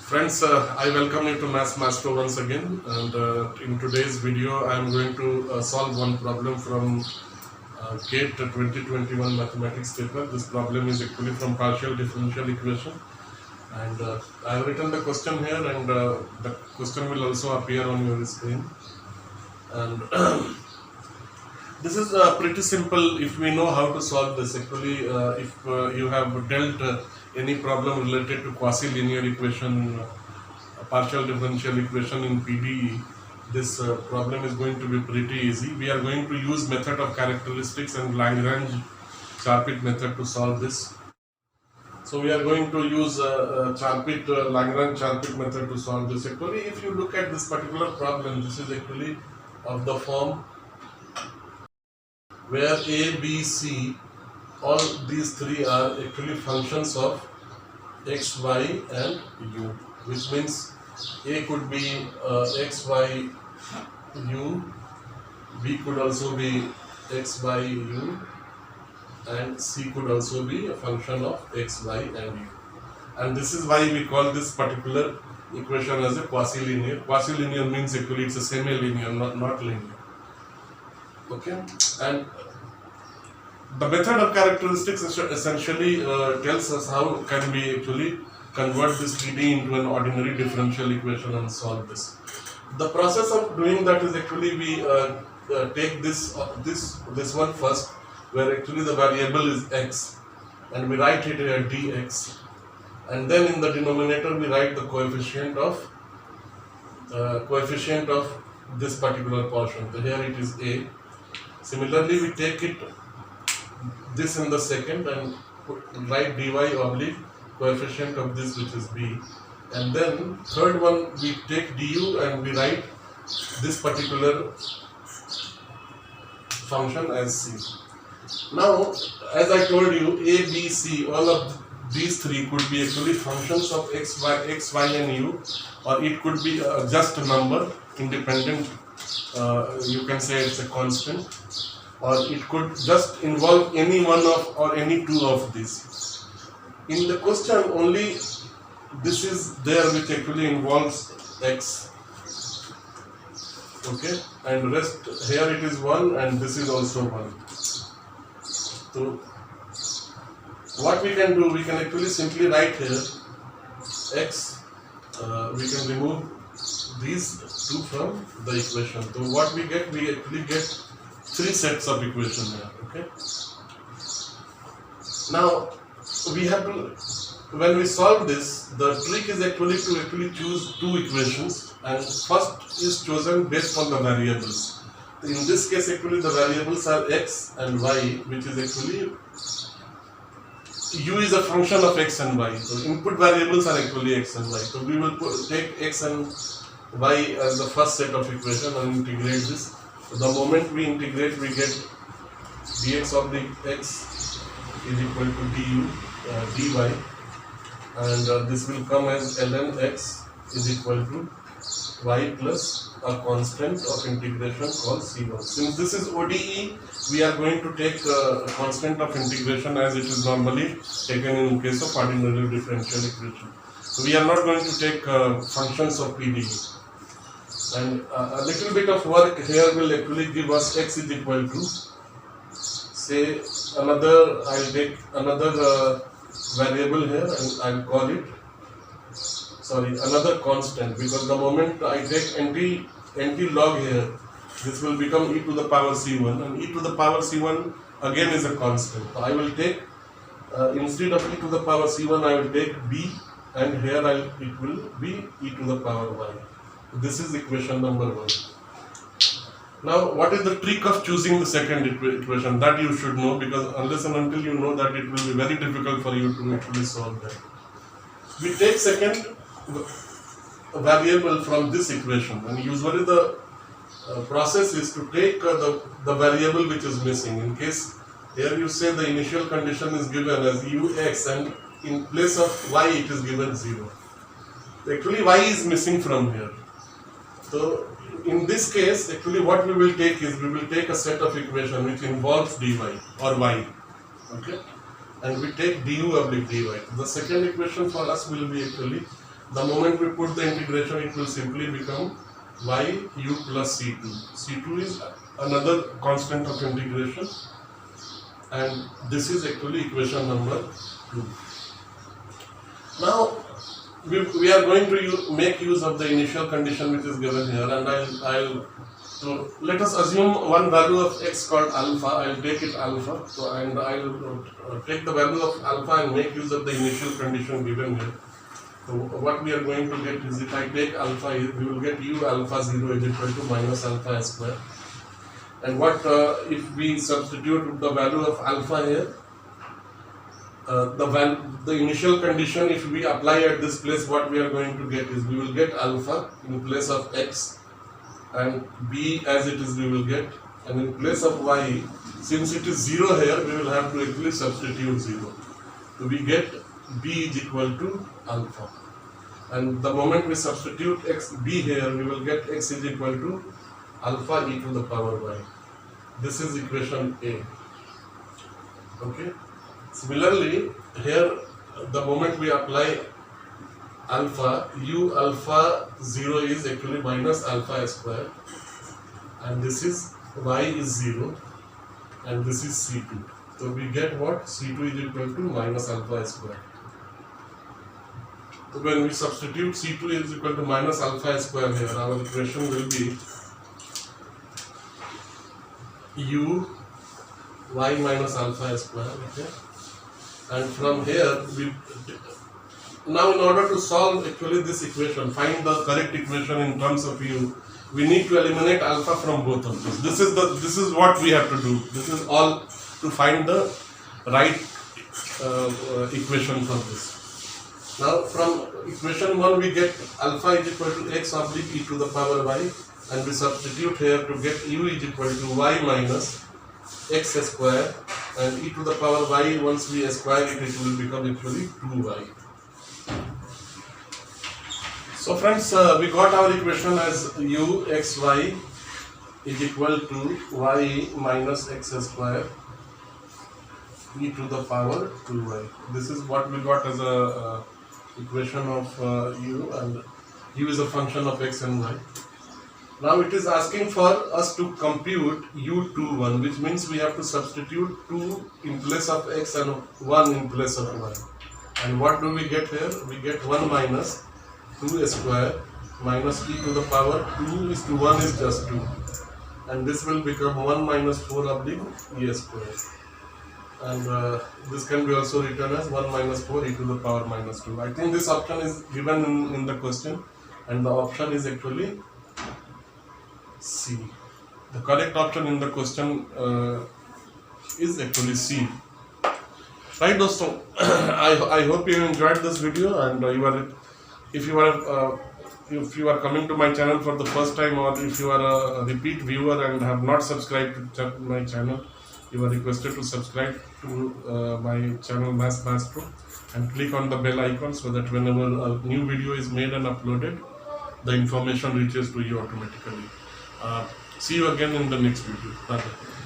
Friends, I welcome you to Maths Master once again, and in today's video I am going to solve one problem from GATE 2021 mathematics paper. This problem is actually from partial differential equation, and I have written the question here, and the question will also appear on your screen. And this is pretty simple if we know how to solve this. Actually, if you have dealt any problem related to quasi-linear equation, partial differential equation in PDE, this problem is going to be pretty easy. We are going to use method of characteristics and Lagrange-Charpit method to solve this. So we are going to use Lagrange-Charpit method to solve this. Actually, if you look at this particular problem, this is actually of the form where A, B, C, all these three are actually functions of x, y and u, which means A could be x, y, u, B could also be x, y, u, and C could also be a function of x, y and u. And this is why we call this particular equation as a quasi-linear. Quasi-linear means actually it's a semi-linear, not linear. Okay, and the method of characteristics essentially tells us how can we actually convert this PDE into an ordinary differential equation and solve this. The process of doing that is actually we take this one first, where actually the variable is x, and we write it here dx, and then in the denominator we write the coefficient of this particular portion. So here it is a. Similarly, we take it this in the second and write dy oblique coefficient of this, which is b, and then third one we take du and we write this particular function as c. Now, as I told you, a, b, c, all of these three could be actually functions of x, y and u, or it could be just a number, independent, you can say it's a constant, or it could just involve any one of or any two of these. In the question, only this is there which actually involves x, okay, and rest here it is 1 and this is also 1. So what we can do, we can actually simply write here x, we can remove these two from the equation. So what we actually get three sets of equation here, okay. Now we have to, when we solve this, the trick is actually to choose two equations, and first is chosen based on the variables. In this case actually the variables are x and y, which is actually u is a function of x and y, so input variables are actually x and y. So we will take x and y as the first set of equation and integrate this. So the moment we integrate, we get dx oblique x is equal to du dy, and this will come as ln x is equal to y plus a constant of integration called c1. Since this is ODE, we are going to take a constant of integration as it is normally taken in case of ordinary differential equation. So we are not going to take functions of PDE. And a little bit of work here will actually give us x is equal to, say, another, I'll take another variable here and I'll call it, another constant, because the moment I take NT log here, this will become e to the power c1, and e to the power c1 again is a constant. So I will take, instead of e to the power c1, I will take b, and here it will be e to the power y. This is equation number 1. Now, what is the trick of choosing the second equation? That you should know, because unless and until you know that, it will be very difficult for you to actually solve that. We take second variable from this equation, and usually the process is to take the variable which is missing. In case here you say the initial condition is given as ux, and in place of y it is given 0. Actually y is missing from here. So in this case, actually what we will take is, we will take a set of equation which involves dy or y, okay, and we take du oblique dy. The second equation for us will be actually The moment we put the integration, it will simply become yu plus c2. c2 is another constant of integration, and this is actually equation number 2. Now we are going to make use of the initial condition which is given here, and so let us assume one value of x called alpha. I'll take it alpha, and I'll take the value of alpha and make use of the initial condition given here. So what we are going to get is, if I take alpha, we will get u alpha 0 is equal to minus alpha square. And what if we substitute the value of alpha here? The initial condition, if we apply at this place, what we are going to get is, we will get alpha in place of x, and b as it is we will get, and in place of y, since it is 0 here, we will have to actually substitute 0. So we get b is equal to alpha, and the moment we substitute b here, we will get x is equal to alpha e to the power y. This is equation A. Okay. Similarly, here the moment we apply alpha, u alpha 0 is actually minus alpha square, and this is y is 0, and this is c2. So we get what? c2 is equal to minus alpha square. So when we substitute c2 is equal to minus alpha square here, our equation will be u y minus alpha square. Okay. And from here, now in order to solve actually this equation, find the correct equation in terms of u, we need to eliminate alpha from both of these. This is what we have to do. This is all to find the right equation for this. Now from equation 1 we get alpha is equal to x oblique e to the power y, and we substitute here to get u is equal to y minus x square, and e to the power y, once we square it, it will become actually 2y. So friends, we got our equation as u x y is equal to y minus x square e to the power 2y. This is what we got as a equation of u, and u is a function of x and y. Now it is asking for us to compute u21, which means we have to substitute 2 in place of x and 1 in place of y. And what do we get here? We get 1 minus 2 square minus e to the power 2 is to 1 is just 2. And this will become 1 minus 4 oblique e square. And this can be also written as 1 minus 4 e to the power minus 2. I think this option is given in the question, and the option is actually C. The correct option in the question is actually C. Right, dosto? I hope you enjoyed this video, and if you are coming to my channel for the first time, or if you are a repeat viewer and have not subscribed to my channel, you are requested to subscribe to my channel Maths Maestro and click on the bell icon, so that whenever a new video is made and uploaded, the information reaches to you automatically. See you again in the next video. Bye-bye.